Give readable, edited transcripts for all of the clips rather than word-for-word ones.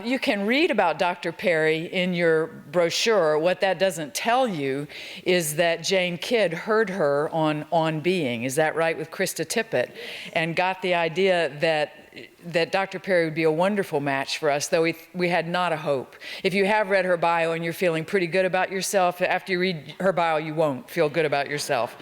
You can read about Dr. Perry in your brochure. What that doesn't tell you is that Jane Kidd heard her on Being, is that right, with Krista Tippett, and got the idea that Dr. Perry would be a wonderful match for us, though we had not a hope. If you have read her bio and you're feeling pretty good about yourself, after you read her bio, you won't feel good about yourself.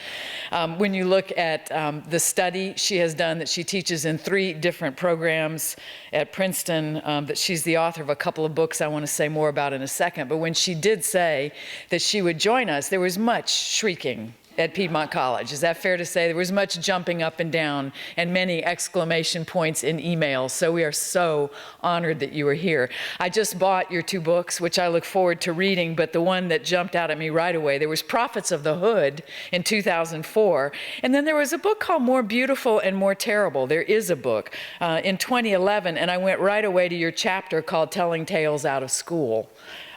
When you look at the study she has done, that she teaches in 3 different programs at Princeton, that she's the author of a couple of books I want to say more about in a second. But when she did say that she would join us, there was much shrieking at Piedmont College. Is that fair to say? There was much jumping up and down and many exclamation points in emails. So we are so honored that you were here. I just bought your 2 books, which I look forward to reading, but the one that jumped out at me right away, there was Prophets of the Hood in 2004, and then there was a book called More Beautiful and More Terrible. There is a book in 2011, and I went right away to your chapter called Telling Tales Out of School,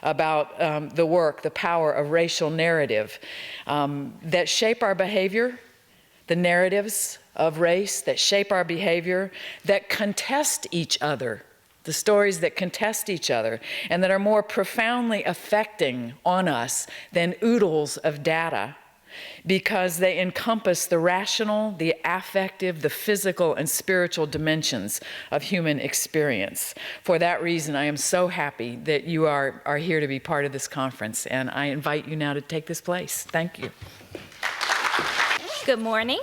about the work, the power of racial narrative that shape our behavior, the narratives of race that shape our behavior, that contest each other, the stories that contest each other, and that are more profoundly affecting on us than oodles of data, because they encompass the rational, the affective, the physical, and spiritual dimensions of human experience. For that reason, I am so happy that you are here to be part of this conference, and I invite you now to take this place. Thank you. Good morning.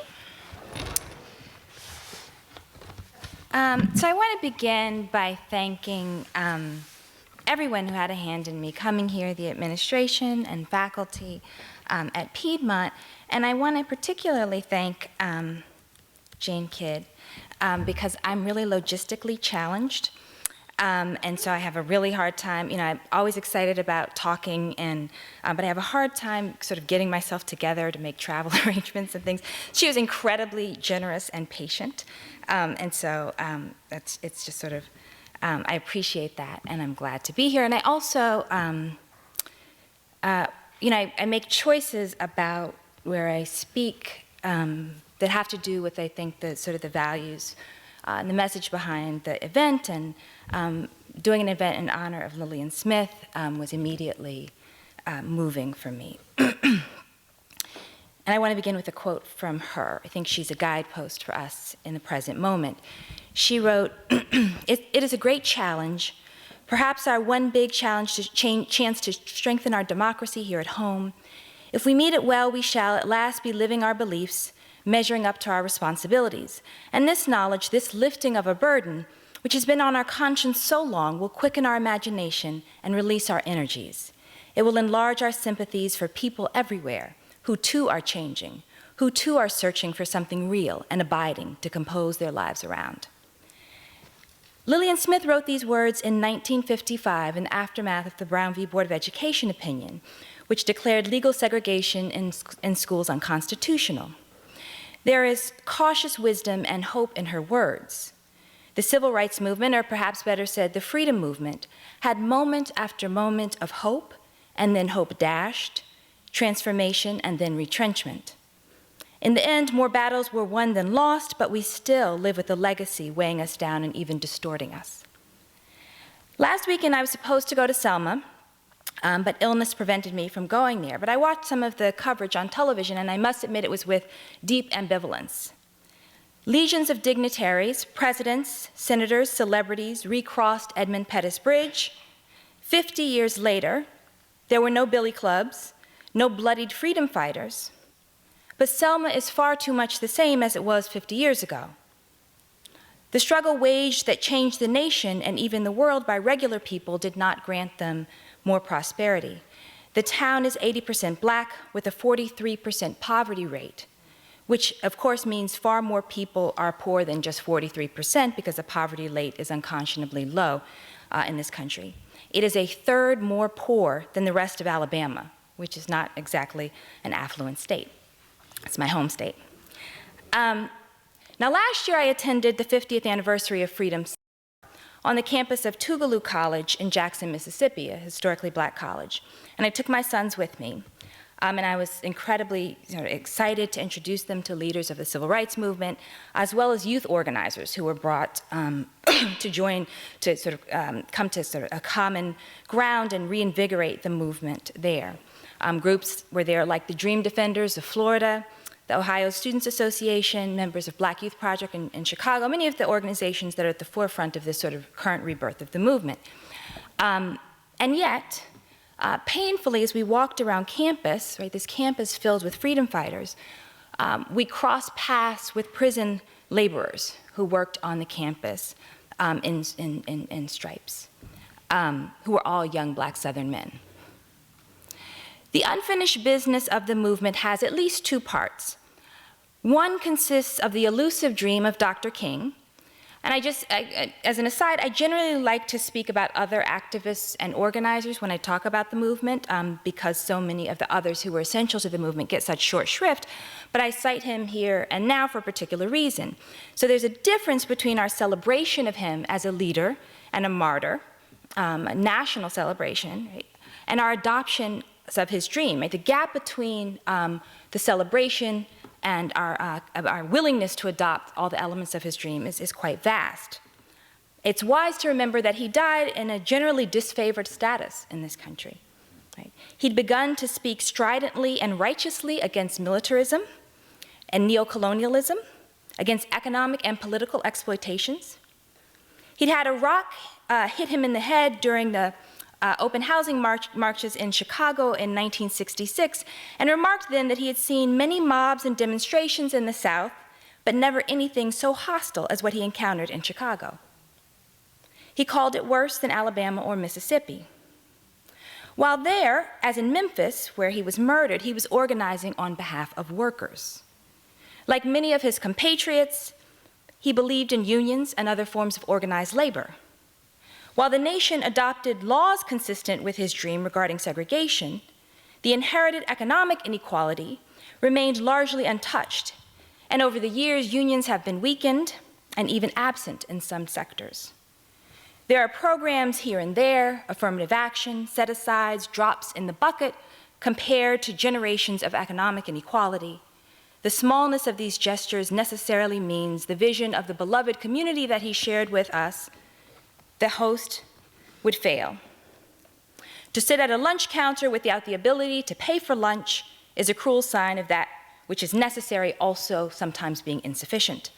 So I want to begin by thanking everyone who had a hand in me coming here, the administration and faculty at Piedmont. And I want to particularly thank Jane Kidd because I'm really logistically challenged. And so I have a really hard time, I'm always excited about talking, but I have a hard time sort of getting myself together to make travel arrangements and things. She was incredibly generous and patient. And so it's just sort of, I appreciate that, and I'm glad to be here. And I also, I make choices about where I speak that have to do with, I think, the sort of the values and the message behind the event. And doing an event in honor of Lillian Smith was immediately moving for me. And I want to begin with a quote from her. I think she's a guidepost for us in the present moment. She wrote, it is a great challenge, perhaps our one big chance to strengthen our democracy here at home. If we meet it well, we shall at last be living our beliefs, measuring up to our responsibilities. And this knowledge, this lifting of a burden, which has been on our conscience so long, will quicken our imagination and release our energies. It will enlarge our sympathies for people everywhere who too are changing, who too are searching for something real and abiding to compose their lives around. Lillian Smith wrote these words in 1955 in the aftermath of the Brown v. Board of Education opinion, which declared legal segregation in schools unconstitutional. There is cautious wisdom and hope in her words. The civil rights movement, or perhaps better said, the freedom movement, had moment after moment of hope, and then hope dashed, transformation, and then retrenchment. In the end, more battles were won than lost, but we still live with a legacy weighing us down and even distorting us. Last weekend, I was supposed to go to Selma, but illness prevented me from going there. But I watched some of the coverage on television, and I must admit it was with deep ambivalence. Legions of dignitaries, presidents, senators, celebrities recrossed Edmund Pettus Bridge. 50 years later, there were no billy clubs, no bloodied freedom fighters, but Selma is far too much the same as it was 50 years ago. The struggle waged that changed the nation and even the world by regular people did not grant them more prosperity. The town is 80% Black with a 43% poverty rate, which of course means far more people are poor than just 43% because the poverty rate is unconscionably low in this country. It is a third more poor than the rest of Alabama, which is not exactly an affluent state. It's my home state. Now last year I attended the 50th anniversary of Freedom on the campus of Tougaloo College in Jackson, Mississippi, a historically Black college. And I took my sons with me. And I was incredibly excited to introduce them to leaders of the civil rights movement, as well as youth organizers who were brought to sort of come to sort of a common ground and reinvigorate the movement there. Groups were there like the Dream Defenders of Florida, the Ohio Students Association, members of Black Youth Project in Chicago, many of the organizations that are at the forefront of this sort of current rebirth of the movement. And yet, painfully, as we walked around campus, right, this campus filled with freedom fighters, we crossed paths with prison laborers who worked on the campus in stripes, who were all young Black Southern men. The unfinished business of the movement has at least two parts. One consists of the elusive dream of Dr. King. And as an aside, I generally like to speak about other activists and organizers when I talk about the movement, because so many of the others who were essential to the movement get such short shrift, but I cite him here and now for a particular reason. So there's a difference between our celebration of him as a leader and a martyr, a national celebration, right, and our adoption of his dream. Right? The gap between the celebration and our willingness to adopt all the elements of his dream is quite vast. It's wise to remember that he died in a generally disfavored status in this country. Right? He'd begun to speak stridently and righteously against militarism and neocolonialism, against economic and political exploitations. He'd had a rock hit him in the head during the open housing marches in Chicago in 1966, and remarked then that he had seen many mobs and demonstrations in the South, but never anything so hostile as what he encountered in Chicago. He called it worse than Alabama or Mississippi. While there, as in Memphis, where he was murdered, he was organizing on behalf of workers. Like many of his compatriots, he believed in unions and other forms of organized labor. While the nation adopted laws consistent with his dream regarding segregation, the inherited economic inequality remained largely untouched, and over the years, unions have been weakened and even absent in some sectors. There are programs here and there, affirmative action, set-asides, drops in the bucket, compared to generations of economic inequality. The smallness of these gestures necessarily means the vision of the beloved community that he shared with us, the host, would fail. To sit at a lunch counter without the ability to pay for lunch is a cruel sign of that which is necessary also sometimes being insufficient.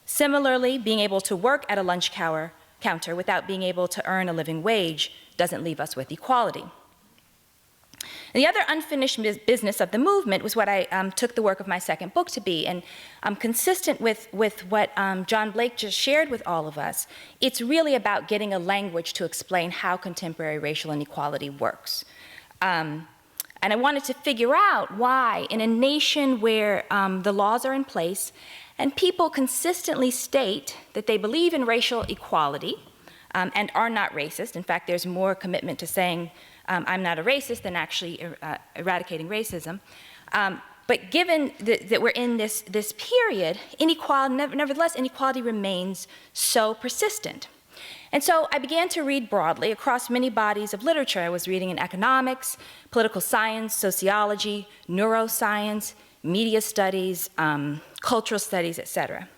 Similarly, being able to work at a lunch counter without being able to earn a living wage doesn't leave us with equality. And the other unfinished business of the movement was what I took the work of my second book to be, and consistent with what John Blake just shared with all of us. It's really about getting a language to explain how contemporary racial inequality works. And I wanted to figure out why, in a nation where the laws are in place and people consistently state that they believe in racial equality and are not racist. In fact, there's more commitment to saying I'm not a racist than actually eradicating racism. But given that we're in this period, nevertheless, inequality remains so persistent. And so I began to read broadly across many bodies of literature. I was reading in economics, political science, sociology, neuroscience, media studies, cultural studies, etc.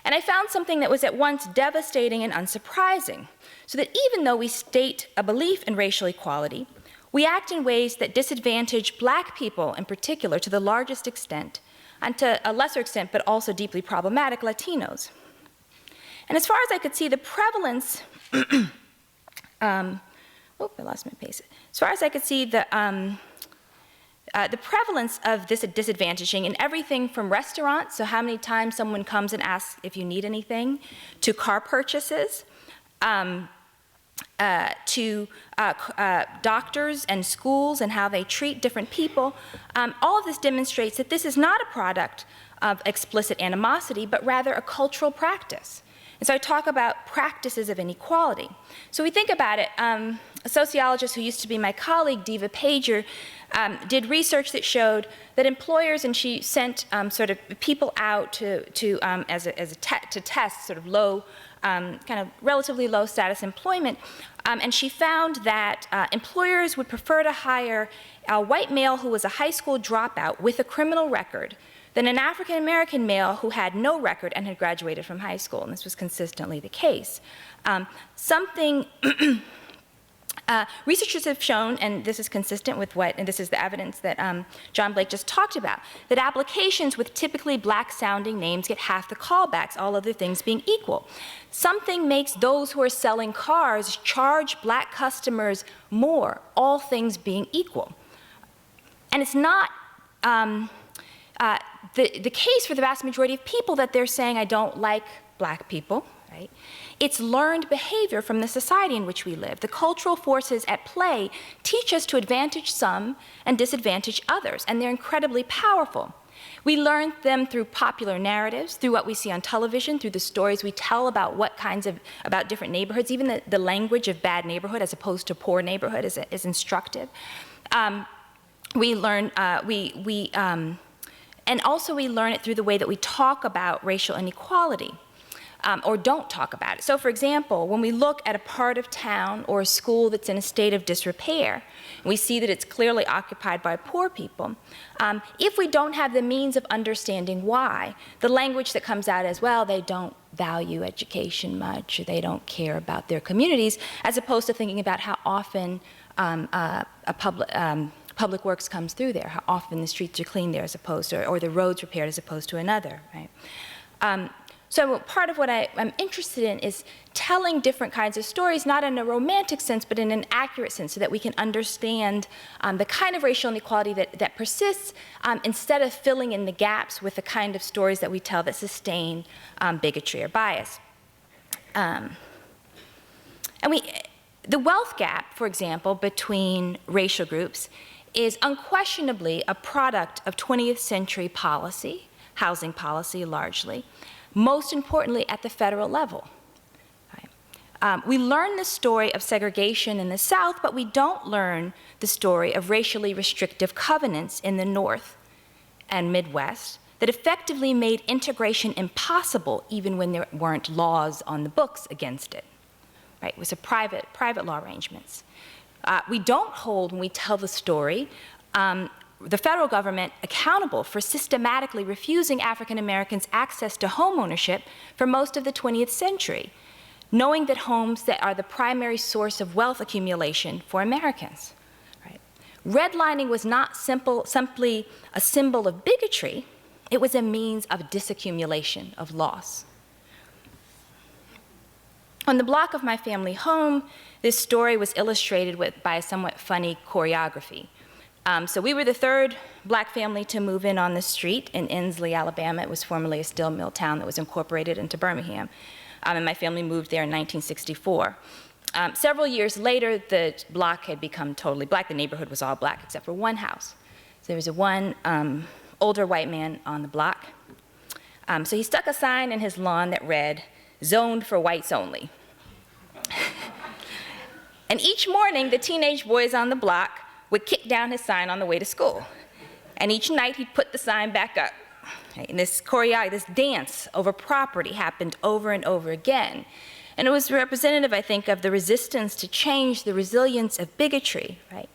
And I found something that was at once devastating and unsurprising, so that even though we state a belief in racial equality, we act in ways that disadvantage Black people in particular to the largest extent, and to a lesser extent, but also deeply problematic, Latinos. And as far as I could see, the prevalence, I lost my pace. As far as I could see, the prevalence of this disadvantaging in everything from restaurants, so how many times someone comes and asks if you need anything, to car purchases, to doctors and schools and how they treat different people. All of this demonstrates that this is not a product of explicit animosity, but rather a cultural practice. And so I talk about practices of inequality. So we think about it, a sociologist who used to be my colleague, Diva Pager, did research that showed that employers, and she sent sort of people out to test sort of low, kind of relatively low status employment, and she found that employers would prefer to hire a white male who was a high school dropout with a criminal record than an African American male who had no record and had graduated from high school, and this was consistently the case. Researchers have shown, and this is consistent with and this is the evidence that John Blake just talked about, that applications with typically black-sounding names get half the callbacks, all other things being equal. Something makes those who are selling cars charge black customers more, all things being equal. And it's not the case for the vast majority of people that they're saying, I don't like black people, right? It's learned behavior from the society in which we live. The cultural forces at play teach us to advantage some and disadvantage others, and they're incredibly powerful. We learn them through popular narratives, through what we see on television, through the stories we tell about about different neighborhoods. Even the language of bad neighborhood as opposed to poor neighborhood is instructive. We learn, and also we learn it through the way that we talk about racial inequality. Or don't talk about it. So for example, when we look at a part of town or a school that's in a state of disrepair, we see that it's clearly occupied by poor people. If we don't have the means of understanding why, the language that comes out as, well, they don't value education much, or they don't care about their communities, as opposed to thinking about how often public works comes through there, how often the streets are cleaned there as opposed to, or the roads repaired as opposed to another, right? So part of what I'm interested in is telling different kinds of stories, not in a romantic sense, but in an accurate sense, so that we can understand the kind of racial inequality that persists, instead of filling in the gaps with the kind of stories that we tell that sustain bigotry or bias. The wealth gap, for example, between racial groups is unquestionably a product of 20th century policy, housing policy largely, most importantly at the federal level. Right? We learn the story of segregation in the South, but we don't learn the story of racially restrictive covenants in the North and Midwest that effectively made integration impossible even when there weren't laws on the books against it. Right? It was a private law arrangements. We don't hold, when we tell the story, the federal government accountable for systematically refusing African Americans access to home ownership for most of the 20th century, knowing that homes that are the primary source of wealth accumulation for Americans. Right? Redlining was not simply a symbol of bigotry, it was a means of disaccumulation, of loss. On the block of my family home, this story was illustrated by a somewhat funny choreography. So we were the third black family to move in on the street in Inslee, Alabama. It was formerly a steel mill town that was incorporated into Birmingham. And my family moved there in 1964. Several years later, the block had become totally black. The neighborhood was all black except for one house. So there was one older white man on the block. So he stuck a sign in his lawn that read, "Zoned for whites only." And each morning, the teenage boys on the block would kick down his sign on the way to school. And each night, he'd put the sign back up. And this choreography, this dance over property happened over and over again. And it was representative, I think, of the resistance to change, the resilience of bigotry, right?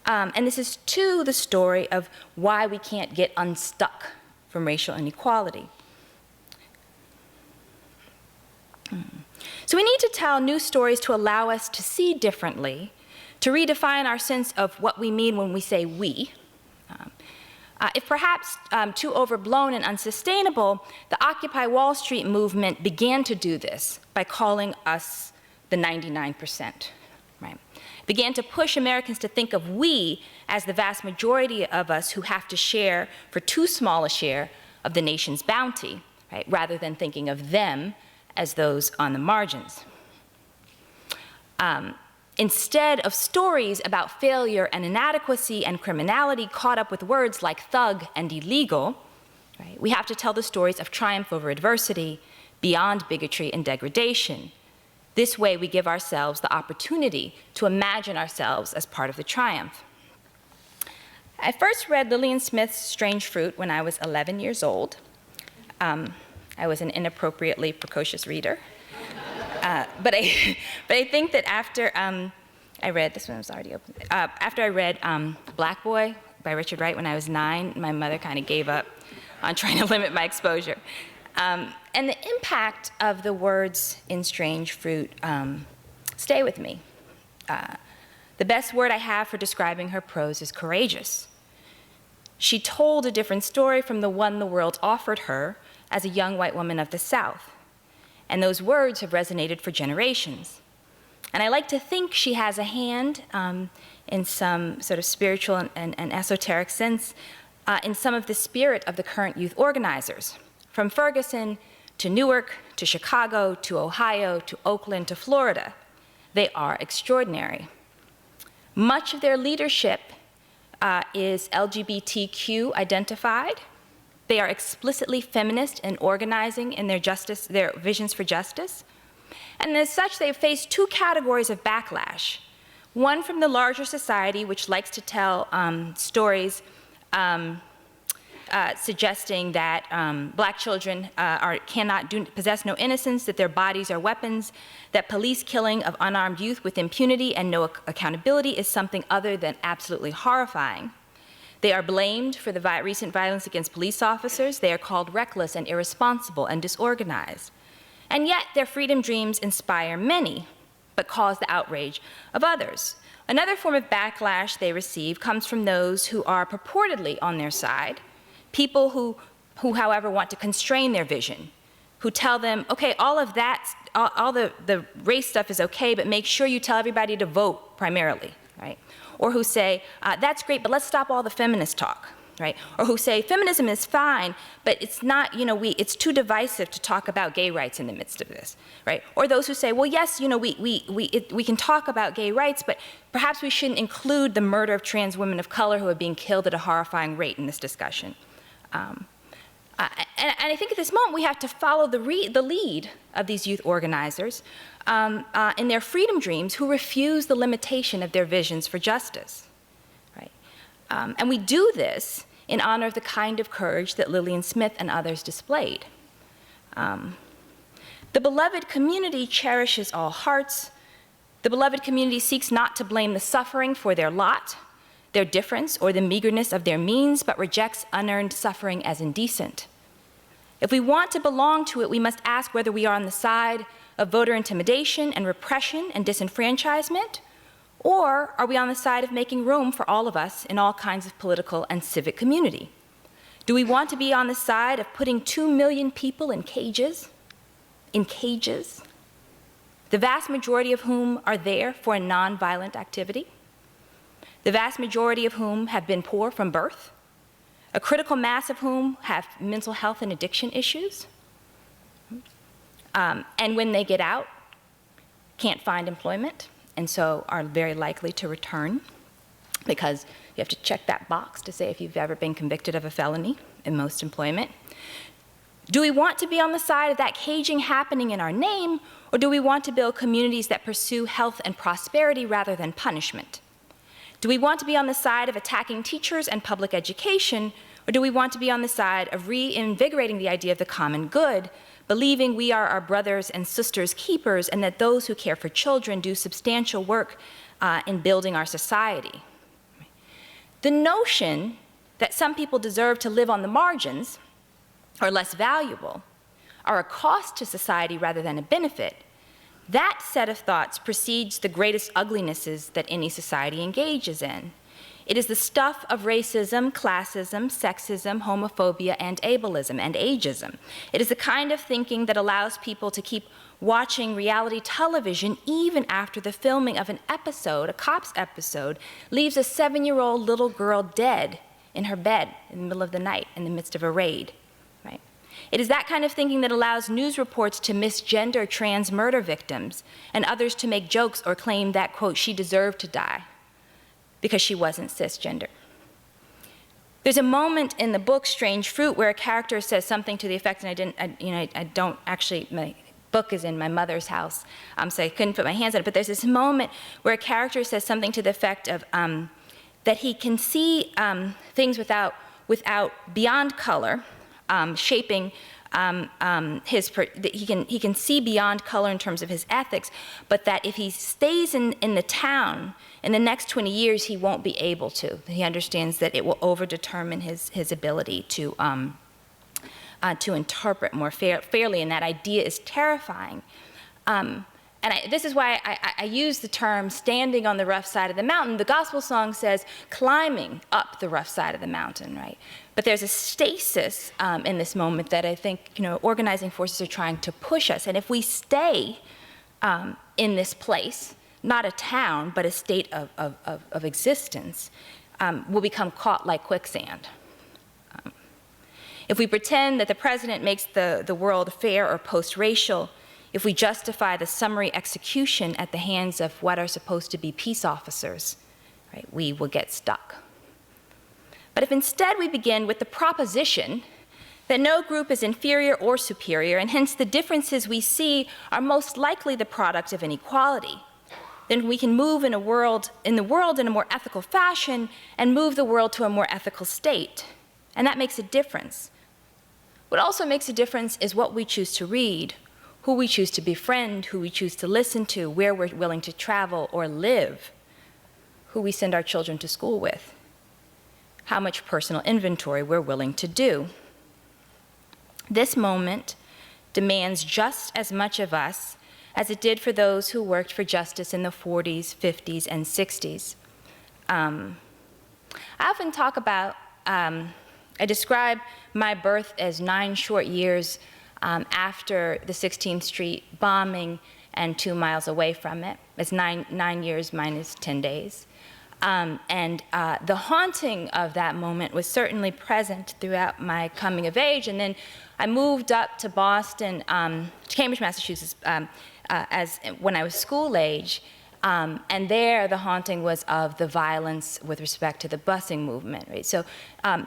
And this is, too, the story of why we can't get unstuck from racial inequality. So we need to tell new stories to allow us to see differently, to redefine our sense of what we mean when we say we. If perhaps too overblown and unsustainable, the Occupy Wall Street movement began to do this by calling us the 99%. Right? It began to push Americans to think of we as the vast majority of us who have to share for too small a share of the nation's bounty, right? Rather than thinking of them as those on the margins. Instead of stories about failure and inadequacy and criminality caught up with words like thug and illegal, right, we have to tell the stories of triumph over adversity, beyond bigotry and degradation. This way, we give ourselves the opportunity to imagine ourselves as part of the triumph. I first read Lillian Smith's Strange Fruit when I was 11 years old. I was an inappropriately precocious reader. But I think that after I read, this one was already open. After I read Black Boy by Richard Wright when I was 9, my mother kind of gave up on trying to limit my exposure. And the impact of the words in Strange Fruit stay with me. The best word I have for describing her prose is courageous. She told a different story from the one the world offered her as a young white woman of the South. And those words have resonated for generations. And I like to think she has a hand in some sort of spiritual and esoteric sense in some of the spirit of the current youth organizers. From Ferguson to Newark to Chicago to Ohio to Oakland to Florida, they are extraordinary. Much of their leadership is LGBTQ identified. They are explicitly feminist and organizing in their visions for justice. And as such, they've faced two categories of backlash. One from the larger society, which likes to tell stories suggesting that black children possess no innocence, that their bodies are weapons, that police killing of unarmed youth with impunity and no accountability is something other than absolutely horrifying. They are blamed for the recent violence against police officers. They are called reckless and irresponsible and disorganized. And yet their freedom dreams inspire many, but cause the outrage of others. Another form of backlash they receive comes from those who are purportedly on their side, people who however, want to constrain their vision, who tell them, okay, all of that, all the race stuff is okay, but make sure you tell everybody to vote primarily, right? Or who say, that's great, but let's stop all the feminist talk, right? Or who say, feminism is fine, but it's not, it's too divisive to talk about gay rights in the midst of this, right? Or those who say, well, yes, we can talk about gay rights, but perhaps we shouldn't include the murder of trans women of color who are being killed at a horrifying rate in this discussion. And I think at this moment we have to follow the lead of these youth organizers in their freedom dreams who refuse the limitation of their visions for justice, right? And we do this in honor of the kind of courage that Lillian Smith and others displayed. The beloved community cherishes all hearts. The beloved community seeks not to blame the suffering for their lot, their difference, or the meagerness of their means, but rejects unearned suffering as indecent. If we want to belong to it, we must ask whether we are on the side of voter intimidation and repression and disenfranchisement, or are we on the side of making room for all of us in all kinds of political and civic community? Do we want to be on the side of putting 2 million people in cages, the vast majority of whom are there for a nonviolent activity, the vast majority of whom have been poor from birth, a critical mass of whom have mental health and addiction issues, and when they get out, can't find employment, and so are very likely to return, because you have to check that box to say if you've ever been convicted of a felony in most employment. Do we want to be on the side of that caging happening in our name, or do we want to build communities that pursue health and prosperity rather than punishment? Do we want to be on the side of attacking teachers and public education, or do we want to be on the side of reinvigorating the idea of the common good, believing we are our brothers and sisters' keepers and that those who care for children do substantial work in building our society? The notion that some people deserve to live on the margins, are less valuable, are a cost to society rather than a benefit, that set of thoughts precedes the greatest uglinesses that any society engages in. It is the stuff of racism, classism, sexism, homophobia, and ableism, and ageism. It is the kind of thinking that allows people to keep watching reality television even after the filming of an episode, a cops episode, leaves a 7-year-old little girl dead in her bed in the middle of the night in the midst of a raid. It is that kind of thinking that allows news reports to misgender trans murder victims and others to make jokes or claim that, quote, she deserved to die because she wasn't cisgender. There's a moment in the book Strange Fruit where a character says something to the effect, and I don't actually, my book is in my mother's house, so I couldn't put my hands on it, but there's this moment where a character says something to the effect of, that he can see things beyond color, shaping he can see beyond color in terms of his ethics, but that if he stays in the town, in the next 20 years, he won't be able to. He understands that it will over-determine his ability to interpret more fairly, and that idea is terrifying. This is why I use the term standing on the rough side of the mountain. The gospel song says climbing up the rough side of the mountain, right? But there's a stasis in this moment that I think organizing forces are trying to push us. And if we stay in this place, not a town, but a state of existence, we'll become caught like quicksand. If we pretend that the president makes the world fair or post-racial, if we justify the summary execution at the hands of what are supposed to be peace officers, right, we will get stuck. But if instead we begin with the proposition that no group is inferior or superior, and hence the differences we see are most likely the product of inequality, then we can move in the world in a more ethical fashion and move the world to a more ethical state. And that makes a difference. What also makes a difference is what we choose to read, who we choose to befriend, who we choose to listen to, where we're willing to travel or live, who we send our children to school with, how much personal inventory we're willing to do. This moment demands just as much of us as it did for those who worked for justice in the 40s, 50s, and 60s. I often talk about, I describe my birth as 9 short years after the 16th Street bombing and 2 miles away from it. It's 9 years minus 10 days. The haunting of that moment was certainly present throughout my coming of age. And then I moved up to Boston, to Cambridge, Massachusetts, when I was school age. And there, the haunting was of the violence with respect to the busing movement, right? So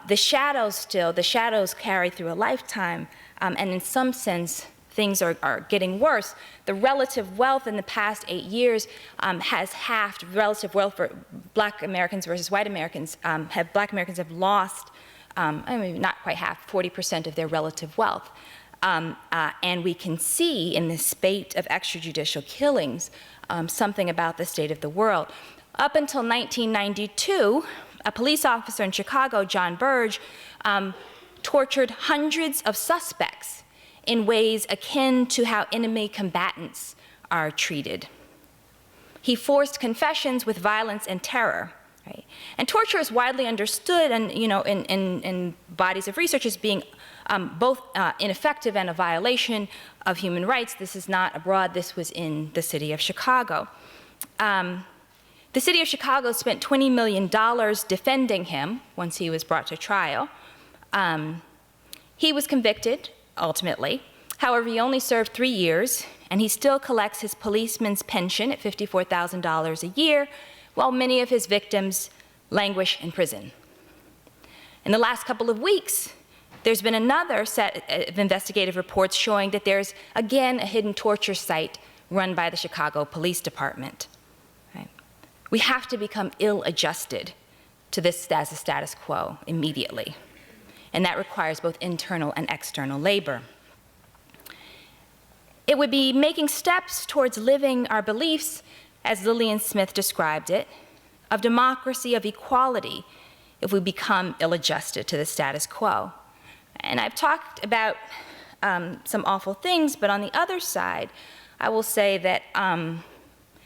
the shadows carry through a lifetime, and in some sense, things are getting worse. The relative wealth in the past 8 years has halved. Relative wealth for Black Americans versus white Americans, Black Americans have lost, I mean, not quite half, 40% of their relative wealth. And we can see in this spate of extrajudicial killings something about the state of the world. Up until 1992, a police officer in Chicago, John Burge, tortured hundreds of suspects in ways akin to how enemy combatants are treated. He forced confessions with violence and terror. Right? And torture is widely understood, and in bodies of research as being both ineffective and a violation of human rights. This is not abroad. This was in the city of Chicago. The city of Chicago spent $20 million defending him once he was brought to trial. He was convicted, ultimately. However, he only served 3 years, and he still collects his policeman's pension at $54,000 a year, while many of his victims languish in prison. In the last couple of weeks, there's been another set of investigative reports showing that there's, again, a hidden torture site run by the Chicago Police Department. Right? We have to become ill-adjusted to this as a status quo immediately. And that requires both internal and external labor. It would be making steps towards living our beliefs, as Lillian Smith described it, of democracy, of equality, if we become ill-adjusted to the status quo. And I've talked about some awful things, but on the other side, I will say that, and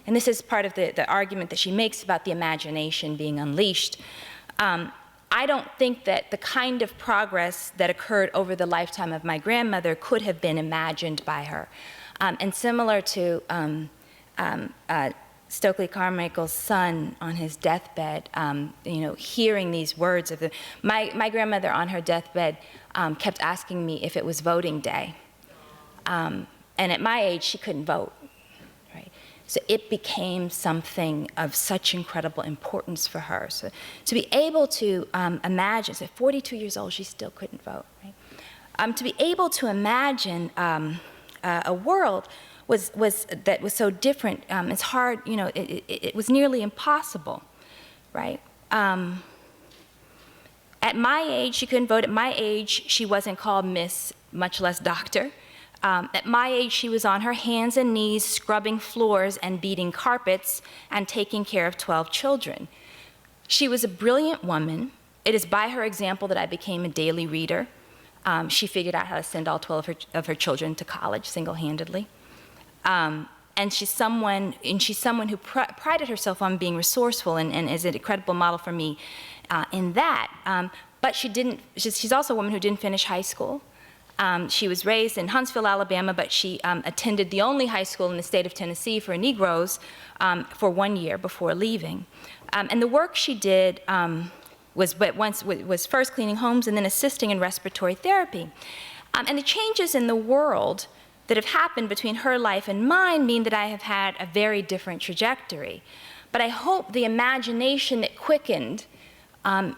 this is part of the argument that she makes about the imagination being unleashed, I don't think that the kind of progress that occurred over the lifetime of my grandmother could have been imagined by her. And similar to Stokely Carmichael's son on his deathbed, hearing these words of my grandmother on her deathbed kept asking me if it was voting day. And at my age, she couldn't vote, right? So it became something of such incredible importance for her. So to be able to imagine, so at 42 years old, she still couldn't vote, right? To be able to imagine a world that was so different, it's hard, it was nearly impossible, right? At my age, she couldn't vote. At my age, she wasn't called Miss, much less doctor. At my age, she was on her hands and knees scrubbing floors and beating carpets and taking care of 12 children. She was a brilliant woman. It is by her example that I became a daily reader. She figured out how to send all 12 of her children to college single-handedly. And she's someone who prided herself on being resourceful and is an incredible model for me in that. But she's also a woman who didn't finish high school. She was raised in Huntsville, Alabama, but she attended the only high school in the state of Tennessee for Negroes for 1 year before leaving. And the work she did was first cleaning homes and then assisting in respiratory therapy. And the changes in the world that have happened between her life and mine mean that I have had a very different trajectory. But I hope the imagination that quickened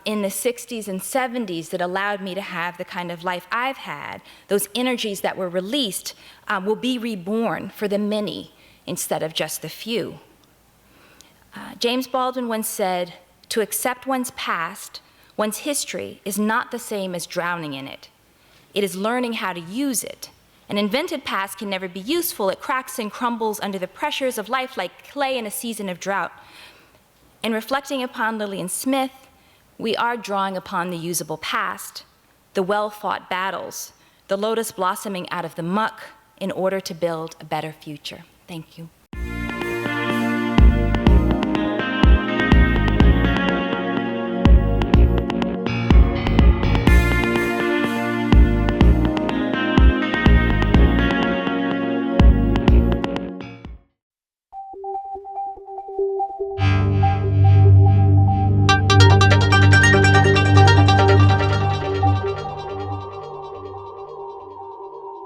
in the 60s and 70s that allowed me to have the kind of life I've had, those energies that were released, will be reborn for the many instead of just the few. James Baldwin once said, "To accept one's past, one's history, is not the same as drowning in it. It is learning how to use it. An invented past can never be useful. It cracks and crumbles under the pressures of life like clay in a season of drought." In reflecting upon Lillian Smith, we are drawing upon the usable past, the well-fought battles, the lotus blossoming out of the muck in order to build a better future. Thank you.